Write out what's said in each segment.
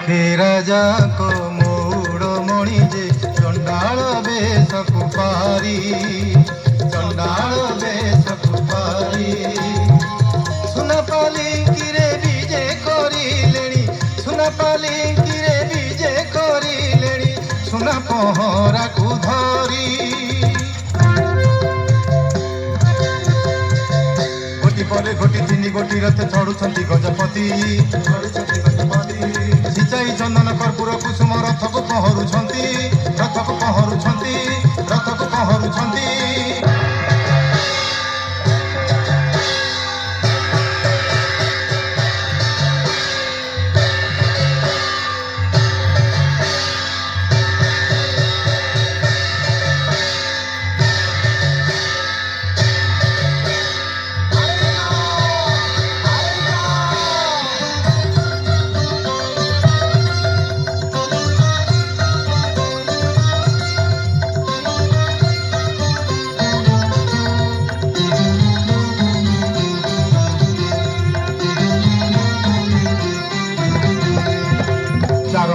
हे राजा को मोड़ मणि जे चंडाल बेश कुपारी चंडाल बेश कुपारी सुना पालिंकी रे विजे करिलेणी सुना पालिंकी रे विजे करिलेणी सुना पहरा को धरी गोटी परे गोटी तीन गोटी रथ चढ़ुछंती गजपति सिंचाई चंदन कर्पूर कुसुम रथ को पहरुछंती रथ को पहरुछंती रथ को पहरुछंती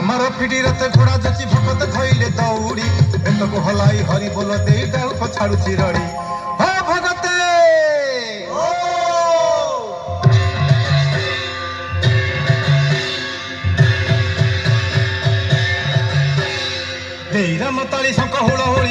मार फिटी रथ घोड़ा जची भगत धइले दौड़ी बेत को हलाई हरि बोल दे डाल को छाड़ू चिरड़ी हो भगते देई राम ताली शंख हुळ हुळ